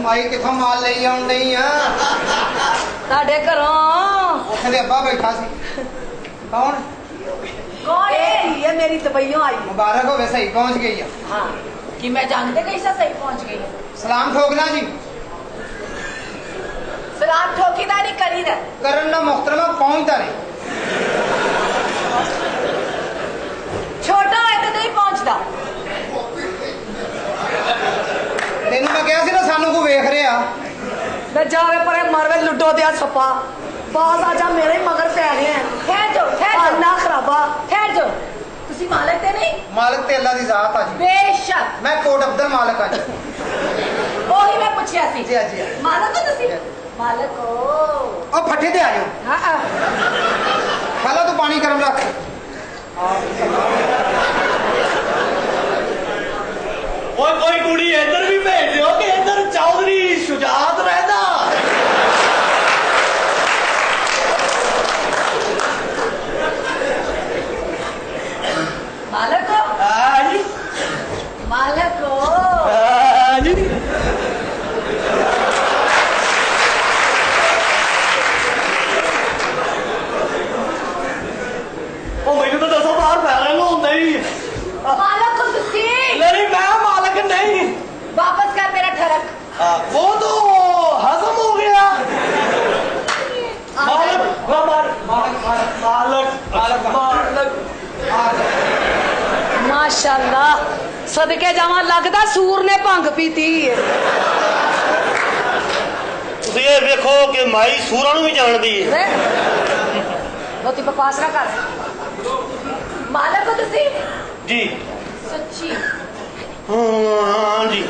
माई किथों माल ले आउण डई आ साडे घरों उत्थे दे अब्बा बैठा सी कौन कौन है ये मेरी दुबईयों आई मुबारक होवे सही पहुंच गई है हाँ कि मैं जानते कैसे सही पहुंच गई सलाम ठोकना जी सलाम ठोकीदा नहीं करी दे करन ना मुहतरमा पहुंचता नहीं छोटा है तो नहीं पहुंचता तेन मैं कहा ना सानू को वेख रहा मैं जावे परे मारवे लुडो दिया छप्पा बाज आजा मेरे मगर पै गए हैं ठहर जाओ ना खराबा ठहर जाओ तुसी मालिक ते नहीं मालिक ते अल्लाह दी जात आ जी बेशक मैं कोट अब्दुल मालिक आ जी ओही मैं पूछया सी जी जी मालिक हो तुसी मालिक हो ओ फट्टे ते आ जाओ हां पहला तो पानी गर्म रख कोई कुड़ी इधर भी भेज दो कि इधर चौधरी शुजात रहता मालिक हो जी मालिक हो जी ओ मैंने तो दसो बाहर पैर होंगे ही मालिक हो तुसी नहीं मैं मालिक नहीं वापस कर मेरा ठरक वो तो हजम हो गया मालिक माशाल्लाह सदके जावा लगदा सूर ने भंग पीती है ਤੁਸੀਂ ਇਹ ਵੇਖੋ ਕਿ ਮਾਈ ਸੂਰਾਂ ਨੂੰ ਵੀ ਜਾਣਦੀ ਹੈ ਬਹੁਤੀ ਬਕਵਾਸ ਨਾ ਕਰ ਮਾਲਕ ਹੋ ਤੁਸੀਂ ਜੀ ਸੱਚੀ ਹਾਂ ਜੀ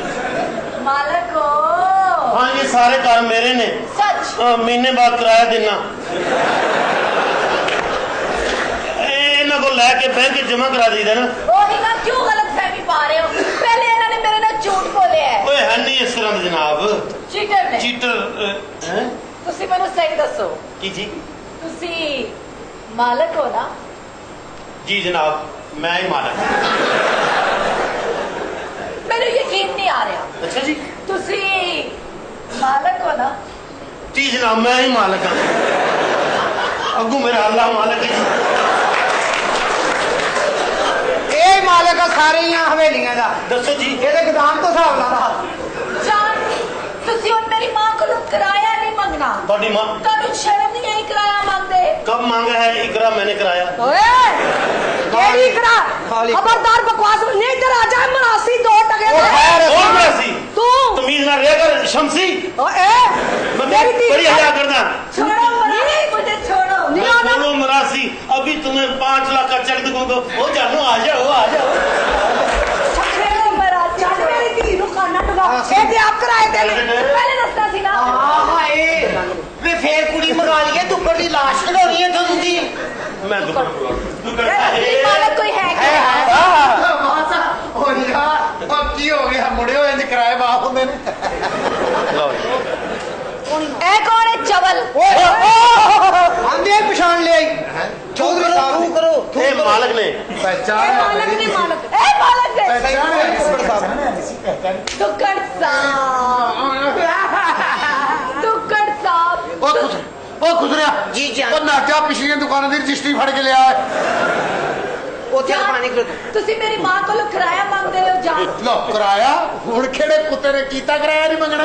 ਮਾਲਕ ਹੋ ਹਾਂ ਜੀ ਸਾਰੇ ਘਰ ਮੇਰੇ ਨੇ सच ਮਹੀਨੇ ਬਾਅਦ ਕਿਰਾਇਆ ਦੇਣਾ ਇਹਨਾਂ ਕੋਲ ਲੈ ਕੇ ਬੈਂਕ ਜਮਾ ਕਰਾ ਦਈਦਾ ਨਾ ਉਹੀ ਨਾ ਕਿਉਂ ਗਲਤ ਫਹਿਮੀ ਪਾ ਰਹੇ ਹੋ ਪਹਿਲੇ ਇਹਨਾਂ ਨੇ ਮੇਰੇ ਨਾਲ ਝੂਠ ਬੋਲਿਆ ਹੈ ਓਏ ਹੈ ਨਹੀਂ ਇਸ ਤਰ੍ਹਾਂ ਦੇ ਜਨਾਬ ਚੀਟਰ ਨੇ ਚੀਟਰ ਹੈ ਤੁਸੀਂ ਮੈਨੂੰ ਸਹੀ ਦੱਸੋ ਕੀ ਜੀ ਤੁਸੀਂ ਮਾਲਕ ਹੋ ਨਾ ਜੀ ਜਨਾਬ ਮੈਂ ਹੀ ਮਾਲਕ ਮੈਨੂੰ ਯਕੀਨ ਨਹੀਂ ਆ ਰਿਹਾ ਅੱਛਾ ਜੀ ਤੁਸੀਂ ਮਾਲਕ ਹੋ ਨਾ ਜੀ ਜਨਾਬ ਮੈਂ ਹੀ ਮਾਲਕ ਹਾਂ ਅੱਗੂ ਮੇਰਾ ਅੱਲਾ ਮਾਲਕ ਹੈ ਜੀ ਇਹ ਮਾਲਕ ਆ ਸਾਰੀਆਂ ਹਵੇਲੀਆਂ ਦਾ ਦੱਸੋ ਜੀ ਇਹਦੇ ਗਦਾਮ ਤੋਂ ਹਿਸਾਬ ਲਾ ਲਾ ਜਾਨ ਤੁਸੀਂ ਹੁਣ ਮੇਰੀ ਮਾਂ ਕੋਲੋਂ ਕਿਰਾਇਆ ਨਹੀਂ ਮੰਗਣਾ ਤੁਹਾਡੀ ਮਾਂ ਤੁਹਾਨੂੰ ਸ਼ਰਮ ਨਹੀਂ ਆਈ ਕਿਰਾਇਆ ਮੰਗਦੇ कब मांगा है इकरा मैंने कराया ओए केड़ी करा खबरदार बकवास नहीं इधर आ जा मरासी दो टके और मरासी तू तमीज ना रहेगा शमसी ओए मैं मेरी बड़ी हया करना छोड़ो मरासी मुझे छोड़ो नहीं आना बोलो मरासी अभी तुम्हें 5 लाख का चेक दूंगा ओ जानो आ जाओ छखेड़ो मरासी आज मेरी धी नु खाना टुका ए ते आप कराए दे पहले दसता सी ना ਹਾਏ ਵੇ ਫੇਰ ਕੁੜੀ ਮੰਗਾ ਲਈਏ ਦੁੱਕੜ ਦੀ ਲਾਸ਼ ਕਢਾਉਣੀ ਹੈ ਤੁਹਾਨੂੰ ਦੀ मैं दुकान मालक कोई है क्या ਮਾਸਾ ਓ ਯਾਰ ਉਹ ਕੀ ਹੋ ਗਿਆ ਮੁੜਿਓ ਇੰਜ ਕਿਰਾਏ ਮਾਫ ਹੁੰਦੇ ਨੇ ए कौन है चवल ਆਂਦੇ ਪਛਾਣ ਲਿਆਈ ਚੌਧਰੀ ਸਾਹਿਬ ਤੂੰ ਕਰੋ ये मालिक ने ਪਹਿਚਾਣ मालक ने मालक ए मालक ने ਪਹਿਚਾਣ दुक्कड़ साहब दुक्कड़ साहब ਉਹ ਖੁਦਰਿਆ ਜੀ ਜਾਨ ਉਹ ਨਾਟਾ ਪਿਛਲੀਆਂ ਦੁਕਾਨਾਂ ਦੀ ਰਜਿਸਟਰੀ ਫੜ ਕੇ ਲਿਆ ਉੱਥੇ ਪਾਣੀ ਤੁਸੀਂ ਮੇਰੀ ਮਾਂ ਕੋਲੋਂ ਕਿਰਾਇਆ ਮੰਗਦੇ ਹੋ ਜਾਨ ਲੋ ਕਿਰਾਇਆ ਹੁਣ ਕਿਹੜੇ ਕੁੱਤੇ ਨੇ ਕੀਤਾ ਕਿਰਾਇਆ ਨਹੀਂ ਮੰਗਣਾ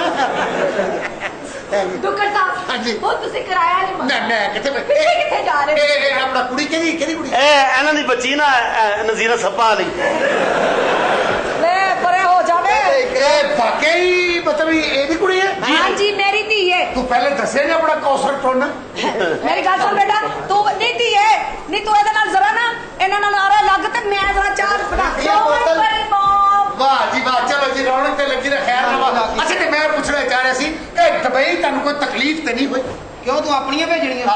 ਦੁੱਕੜ ਸਾਹਿਬ ਹਾਂਜੀ। ਉਹ ਤੁਸੀਂ ਕਿਰਾਇਆ ਨਹੀਂ ਮੰਗਦੇ ਮੈਂ ਕਿੱਥੇ ਪਿੱਛੇ ਕਿੱਥੇ ਜਾ ਰਹੇ ਹੋ? ਇਹ ਆਪਣਾ ਕੁੜੀ ਕਿਹਦੀ ਕੁੜੀ ਇਹਨਾਂ ਦੀ ਬੱਚੀ ਨਾ ਨਜ਼ੀਰਾ ਸੱਪਾ ਵਾਲੀ ਲੈ ਪਰੇ ਹੋ ਜਾਵੇ ਇਹ ਵਾਕਈ ਮਤਲਬ ਇਹਦੀ ਕੁੜੀ ਹੈ हाँ जी मेरी धी है ਤੂੰ ਪਹਿਲੇ ਦੱਸੇ ਨੇ ਆਪਣਾ ਕੌਸਰ ਟੁੰਨ मेरी गल सुन बेटा तू नहीं धी है नहीं तू ਇਹਦੇ ਨਾਲ ਜ਼ਰਾ ਨਾ ਇਹਨਾਂ ਨਾਲ ਆਰਾ ਲੱਗ ਤੇ ਮੈਂ ਜ਼ਰਾ ਚਾਹ ਬਣਾ ਵਾਹ ਜੀ ਵਾਹ ਚਲੋ ਜੀ ਰੌਣਕ ਤੇ ਲੱਗੀ ਨਾ ਖੈਰ ਨਾ ਅੱਛਾ ਤੇ ਮੈਂ ਪੁੱਛਣਾ ਚਾਹ ਰਿਹਾ ਸੀ ਕਿ ਦੁਬਈ ਤੁਹਾਨੂੰ ਕੋਈ ਤਕਲੀਫ ਤੇ ਨਹੀਂ ਹੋਈ ਕਿਉਂ ਤੂੰ ਆਪਣੀਆਂ ਭੇਜਣੀਆਂ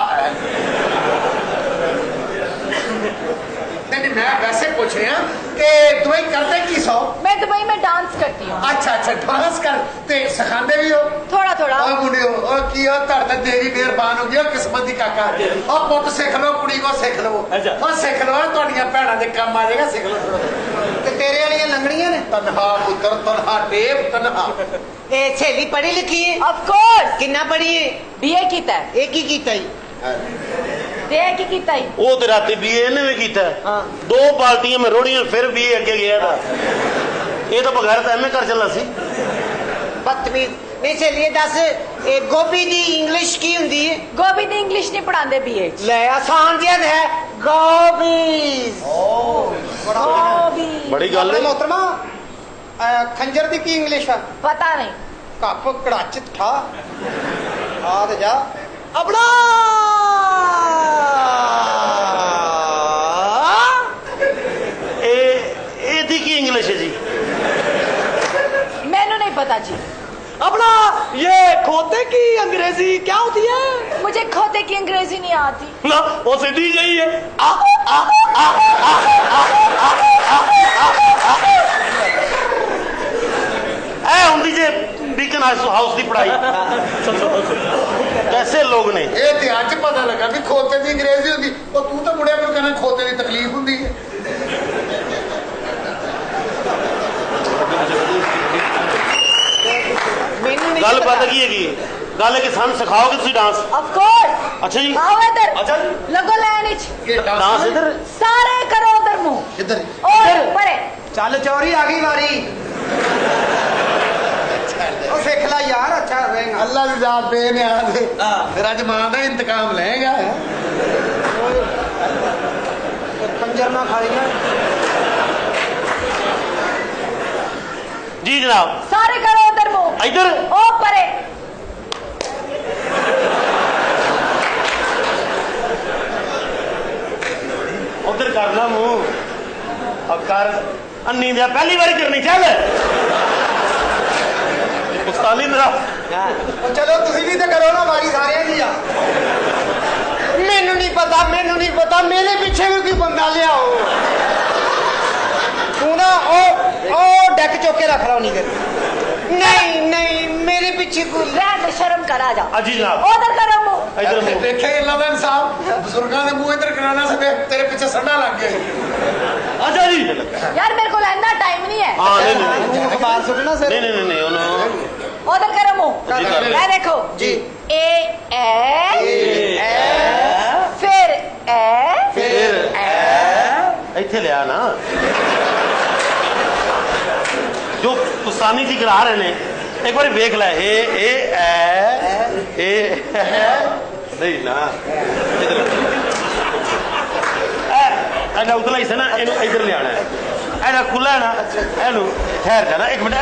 नहीं मैं वैसे पूछ रहा कि दुबई करते की सौ? मैं दुबई में डांस करती हूँ। अच्छा अच्छा डांस करते सिखाते भी हो? थोड़ा थोड़ा। ओ मुंडियो ओ की हो तरते देवी मेहरबान हो गया किस्मत दी काका ओ पुੱਤ सिख लो कुड़ी को सिख लो ओ सिख लो ਤੁਹਾਡੀਆਂ ਭੈਣਾਂ ਦੇ ਕੰਮ ਆ ਜਾਏਗਾ ਸਿਖ ਲੋ ਤੇ ਤੇਰੇ ਵਾਲੀਆਂ ਲੰਗੜੀਆਂ ਨੇ ਤਨਹਾ ਪੁੱਤਰ ਤਨਹਾ ਟੇਪ ਤਨਹਾ ਇਹ ਸਹੇਲੀ ਪੜ੍ਹੀ ਲਿਖੀ ਹੈ Of course। ਕਿੰਨਾ ਪੜ੍ਹੀ ਹੈ BA ਕੀਤਾ ਹੈ। ਇਹ ਕੀ ਕੀਤਾ ਜੀ ਤੇ ਇਹ ਕੀ ਕੀਤਾ ਹੈ? ਉਹ ਤੇ ਰਾਤੀ BA ਇਹਨੇ ਵੀ ਕੀਤਾ ਹਾਂ 2 ਪਾਰਟੀਆਂ ਮੈਂ ਰੋੜੀਆਂ ਫਿਰ BA ਅੱਗੇ ਗਿਆ ਦਾ ਇਹ ਤਾਂ ਬਗੈਰ ਤਾਂ ਐਵੇਂ ਕਰ ਚੱਲਾ ਸੀ ਬਦਤਮੀਜ਼ ਨਹੀਂ ਸਹੇਲੀ ਦੱਸ ਇਹ ਗੋਭੀ ਦੀ ਇੰਗਲਿਸ਼ ਕੀ ਹੁੰਦੀ ਹੈ ਗੋਭੀ ਦੀ ਇੰਗਲਿਸ਼ ਨਹੀਂ ਪੜਾਉਂਦੇ BA ਚ। ਲੈ ਆਸਾਨ ਜਿਹਾ ਹੈ ਗੋਭੀ ਗੋਭੀ। ਬੜੀ ਗੱਲ ਹੈ ਮੋਹਤਰਮਾ ਖੰਜਰ ਦੀ ਕੀ ਇੰਗਲਿਸ਼ ਆ ਪਤਾ ਨਹੀਂ। ਕੱਪ ਕੜਾਚਿਤ ਠਾ ਆ ਤੇ ਜਾ ਆਪਣਾ ਇਹਦੀ ਕੀ ਇੰਗਲਿਸ਼ ਹੈ ਜੀ मैनू नहीं पता जी। अपना ये खोते की अंग्रेजी क्या होती है? मुझे खोते की अंग्रेजी नहीं आती। ना वो सीधी यही है ਐ ਹੁੰਦੀ ਜੇ ਬੀਕਨ ਹਾਊਸ ਦੀ ਪੜਾਈ ਕੈਸੇ ਲੋਕ ਨੇ ਇਹ ਤੇ ਅੱਜ ਪਤਾ ਲੱਗਾ ਵੀ ਖੋਤੇ ਦੀ ਅੰਗਰੇਜ਼ੀ ਹੁੰਦੀ ਉਹ ਤੂੰ ਤਾਂ ਮੁੰਡਿਆਂ ਨੂੰ ਕਹਿੰਦਾ ਖੋਤੇ ਦੀ ਤਕਲੀਫ ਹੁੰਦੀ ਹੈ ਮੈਨੂੰ ਨਹੀਂ ਗੱਲ ਪਤਾ ਕੀ ਹੈਗੀ ਗੱਲ ਹੈ ਕਿ ਸਾਨੂੰ ਸਿਖਾਓਗੇ ਤੁਸੀਂ ਡਾਂਸ Of course। ਅੱਛਾ ਜੀ आओ इधर। अच्छा जी। लगो लाइन विच। ਇਹ ਡਾਂਸ ਇਧਰ सारे करो उधर मुंह ਇੱਧਰ और परे। ਚੱਲ ਚੌਰੀ ਆ ਗਈ ਵਾਰੀ ਉਹ ਸਿੱਖ ਲੈ ਯਾਰ ਅੱਛਾ ਰਹੇਗਾ ਅੱਲਾ ਦੀ ਜ਼ਾਤ ਬੇਨਿਆਜ਼ ਹੈ ਫਿਰ ਅੱਜ ਮਾਂ ਦਾ ਇੰਤਕਾਮ ਲਏਗਾ ਖੰਜਰ ਨਾ ਖਾ ਲਈਆਂ ਜੀ ਜਨਾਬ सारे करो उधर मुंह इधर ओ परे। ਉਧਰ ਕਰ ਲਾ ਮੂੰਹ ਅਬ ਕਰ ਅੰਨੀ ਦਾ ਪਹਿਲੀ ਵਾਰੀ ਕਰਨੀ ਚੱਲ ਉਸਤਾਨੀ ਮੇਰਾ ਉਹ ਚਲੋ ਤੁਸੀਂ ਵੀ ਤਾਂ ਕਰੋ ਨਾ ਵਾਰੀ ਸਾਰਿਆਂ ਦੀ ਆ ਮੈਨੂੰ ਨਹੀਂ ਪਤਾ ਮੇਰੇ ਪਿੱਛੇ ਵੀ ਕੋਈ ਬੰਦਾ ਲਿਆਓ ਤੂੰ ਨਾ ਉਹ ਡੈਕ ਚੁੱਕ ਕੇ ਰੱਖ ਲਾ ਨਹੀਂ ਕਰ ਨਹੀਂ ਮੇਰੇ ਪਿੱਛੇ ਕੋਈ रहने शर्म कर आ जा। ਜੀ ਜਨਾਬ उधर करो मुंह। ਇਧਰ ਮੂੰਹ ਦੇਖਿਆ ਅੱਲਾ ਦਾ ਇਨਸਾਫ ਬਜ਼ੁਰਗਾਂ ਦੇ ਮੂੰਹ ਇੱਧਰ ਕਰਾਣਾ ਸੀ ਤੇਰੇ ਪਿੱਛੇ ਸੱਡਾ ਲੱਗ ਗਿਆ ਅੱਛਾ ਜੀ यार मेरे को इतना टाइम नहीं है। ਹਾਂ ਨਹੀਂ ਤੂੰ ਅਖਬਾਰ ਸੁਣਨਾ ਸਿਰ ਨਹੀਂ ਉਹਨੂੰ उधर करो मुंह। जी, कर ले। मैं देखो जी। ए फिर ਫਿਰ ਇੱਥੇ ਲਿਆ ਨਾ ਜੋ ਤੁਸਾਨੀ ਜੀ ਕਰਾ ਰਹੇ ਨੇ ਇੱਕ ਵਾਰੀ ਵੇਖ ਲੈ ਇਹ ਨਹੀਂ ਨਾ ਇਹਦਾ ਉਤਲਾ ਹੀ ਸੀ ਨਾ ਇਹਨੂੰ ਇੱਧਰ ਲਿਆਣਾ ਇਹਦਾ ਖੁੱਲਾ ਨਾ ਇਹਨੂੰ ਠਹਿਰ ਜਾ ਨਾ ਇੱਕ ਮਿੰਟ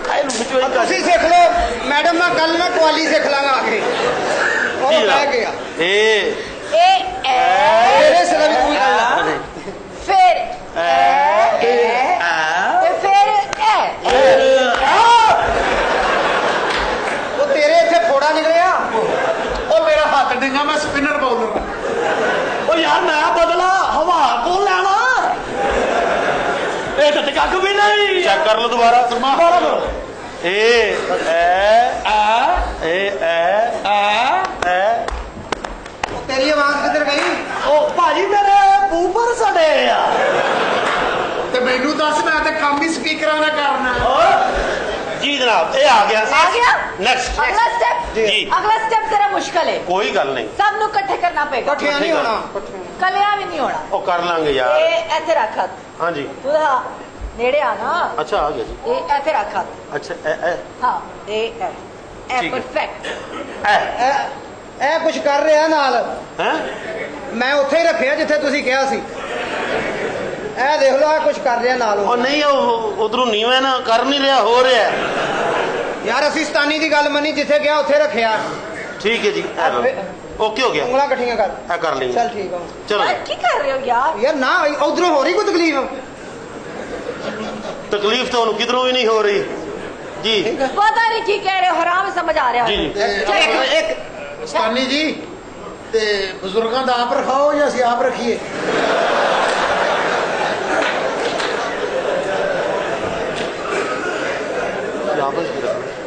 ਇਹਨੂੰ ਵਿੱਚੋਂ ਇੱਕ ਤੁਸੀਂ ਸਿੱਖ ਲਓ ਮੈਡਮ ਮੈਂ ਕੱਲ ਨਾ ਕੁਆਲੀ ਸਿੱਖ ਲਾਂਗਾ ਆ ਕੇ ਉਹ ਬਹਿ ਗਿਆ ਤੇਰੇ ਸਿਰ ਵੀ ਕੋਈ ਗੱਲ फिर फिर ਉਹ ਤੇਰੇ ਇੱਥੇ ਫੋੜਾ ਨਿਕਲਿਆ ਉਹ ਮੇਰਾ ਹੱਥ ਡਿੰਗਾ ਮੈਂ ਸਪਿਨਰ ਬਾਊਲਰ ओ यार नया बदला हवा को लेना ये तो कख भी नहीं ਚੈੱਕ ਕਰ ਲਓ ਦੁਬਾਰਾ दोबारा करो ਉਹ ਤੇਰੀ ਆਵਾਜ਼ ਕਿੱਧਰ ਗਈ ओ भाजी मेरे ऊपर सड़े यार ਤੇ ਮੈਨੂੰ ਦੱਸ ਮੈਂ ਤੇ ਕੰਮ ਹੀ ਸਪੀਕਰਾਂ ਦਾ ਕਰਨਾ ਜੀ ਜਨਾਬ ਇਹ ਆ ਗਿਆ आ गया। ਨੈਕਸਟ अगला स्टेप। जी। अगला स्टेप जरा मुश्किल है। ਕੋਈ ਗੱਲ ਨਹੀਂ सब नु इकट्ठे करना पेगा। ਇਕੱਠਿਆਂ ਨਹੀਂ ਹੋਣਾ कलिया भी नहीं होना। ਉਹ ਕਰ ਲਾਂਗੇ ਯਾਰ ये ऐसे रखा ਹਾਂਜੀ पूरा नेड़े आना। ਅੱਛਾ ਆ ਗਿਆ ਜੀ ये ऐसे रखा ਅੱਛਾ हाँ ये ठीक है। परफेक्ट। ਇਹ ਕੁਝ ਕਰ ਰਿਹਾ ਨਾਲ ਹੈ ਮੈਂ ਉੱਥੇ ਹੀ ਰੱਖਿਆ ਜਿੱਥੇ ਤੁਸੀਂ ਕਿਹਾ ਸੀ ਇਹ ਦੇਖ ਲਓ ਇਹ ਕੁਝ ਕਰ ਰਿਹਾ ਨਾਲ ਉਹ ਨਹੀਂ ਉਹ ਉਧਰੋਂ ਨੀਵੇਂ ਨਾ ਕਰ ਨਹੀਂ ਰਿਹਾ ਹੋ ਰਿਹਾ ਯਾਰ ਅਸੀਂ ਸਤਾਨੀ ਦੀ ਗੱਲ ਮੰਨੀ ਜਿੱਥੇ ਗਿਆ ਉੱਥੇ ਰੱਖਿਆ ਠੀਕ ਹੈ ਜੀ ਓਕੇ ਹੋ ਗਿਆ ਉਂਗਲਾਂ ਇਕੱਠੀਆਂ ਕਰ ਇਹ ਕਰ ਲਈ ਚੱਲ ਠੀਕ ਆ ਚਲੋ यार की कर रहे हो यार? ਯਾਰ ਨਾ ਉਧਰੋਂ ਹੋ ਰਹੀ ਕੋਈ ਤਕਲੀਫ ਤਕਲੀਫ ਤਾਂ ਉਹਨੂੰ ਕਿਧਰੋਂ ਵੀ ਨਹੀਂ ਹੋ ਰਹੀ ਜੀ पता नहीं की कह रहे हो हराम समझ आ रहा है। जी, जी। चलो, ਇੱਕ ਸਤਾਨੀ ਜੀ ਤੇ ਬਜ਼ੁਰਗਾਂ ਦਾ ਆਪ ਰਖਾਓ ਜਾਂ ਅਸੀਂ ਆਪ ਰੱਖੀਏ?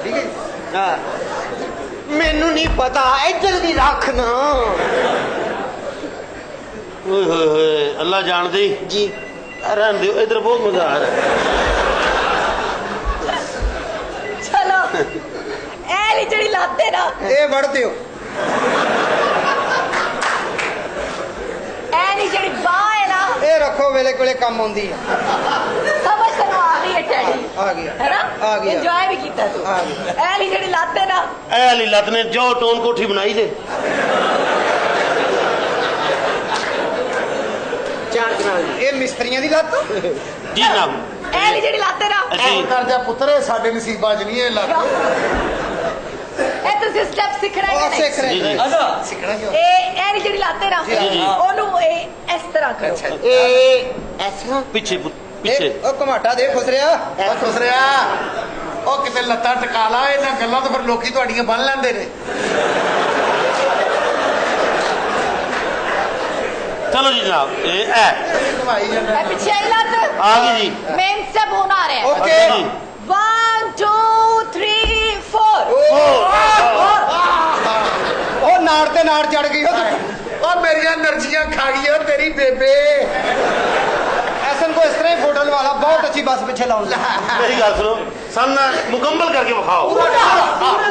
ਠੀਕ ਹੈ ਹਾਂ ਮੈਨੂੰ ਨਹੀਂ ਪਤਾ ਇੱਧਰ ਦੀ ਰੱਖ ਨਾ ਓਏ ਹੋਏ ਹੋਏ ਅੱਲਾ ਜਾਣਦੇ ਹੀ ਜੀ ਰਹਿਣ ਦਿਓ ਇਧਰ ਬਹੁਤ ਮਜ਼ਾ ਆ ਰਿਹਾ ਚਲੋ ਇਹ ਲਈ ਜਿਹੜੀ ਲੱਤ ਹੈ ਨਾ ਇਹ ਵੜ ਦਿਓ ਇਹ ਨਹੀਂ ਜਿਹੜੀ ਬਾਹ ਹੈ ਨਾ ਇਹ ਰੱਖੋ ਵੇਲੇ ਕੋਲੇ ਕੰਮ ਆਉਂਦੀ ਆ ਸਮਝ ਤੈਨੂੰ ਆ ਗਈ ਹੈ ਟੈਡੀ ਆ ਗਿਆ ਹੈ ਨਾ ਆ ਗਿਆ ਇੰਜੋਏ ਵੀ ਕੀਤਾ ਤੂੰ ਆ ਗਿਆ ਇਹ ਲਈ ਜਿਹੜੀ ਲੱਤ ਹੈ ਨਾ ਇਹ ਵਾਲੀ ਲੱਤ ਨੇ ਜੋ ਟੋਨ ਕੋਠੀ ਬਣਾਈ ਦੇ ਚਾਰ ਜਨਾਬ ਇਹ ਮਿਸਤਰੀਆਂ ਦੀ ਲੱਤ ਜੀ ਜਨਾਬ ਇਹ ਲਈ ਜਿਹੜੀ ਲੱਤ ਹੈ ਨਾ ਅਸੀਂ ਕਰ ਜਾ ਪੁੱਤਰ ਸਾਡੇ ਨਸੀਬਾਂ 'ਚ ਨਹੀਂ ਇਹ ਲੱਗ ਇਹ ਤੁਸੀਂ ਸਟੈਪ ਸਿੱਖਣਾ ਹੈ ਉਹ ਕਿ ਸਿੱਖ ਨਹੀਂ ਰਹੇ ਅੱਛਾ ਸਿੱਖਣਾ ਕਿਉਂ? ਇਹ ਲਈ ਜਿਹੜੀ ਲੱਤ ਹੈ ਨਾ ਜੀ, ਜੀ। ਉਹਨੂੰ ਇਹ ਇਸ ਤਰ੍ਹਾਂ ਕਰੋ ਇਹ ਐਸਾ ਪਿੱਛੇ ਪਿੱਛੇ ਉਹ ਘਮਾਟਾ ਦੇ ਖੁਸਰਿਆ ਉਹ ਖੁਸਰਿਆ ਉਹ ਕਿਤੇ ਲੱਤਾਂ ਟਕਾ ਲਾ ਇਹਨਾਂ ਗੱਲਾਂ ਤੋਂ ਫਿਰ ਲੋਕੀ ਤੁਹਾਡੀਆਂ ਬੰਨ ਲੈਂਦੇ ਨੇ चलो जी जनाब ये ਘੁਮਾਈ ਜਾਂਦਾ ਇਹ ਪਿੱਛੇ ਵਾਲੀ ਲੱਤ आ गई जी ਮੇਨ ਸਟੈਪ ਹੋਣ ਆ ਰਿਹਾ ਹੈ ਓਕੇ अच्छा जी 1 2 3 4 ਉਹ ਨਾੜ ਤੇ ਨਾੜ ਚੜ ਗਈ ਉਹ ਉਹ ਮੇਰੀਆਂ એનર્ਜੀਆਂ ਖਾ ਗਈ ਉਹ ਤੇਰੀ ਬੇਬੇ ਐਸਨ को इस तरह ही फोटो वाला बहुत अच्छी बस पीछे लाऊंगा मेरी गल सुनो सन मुकम्मल करके विखाओ ਪੂਰਾ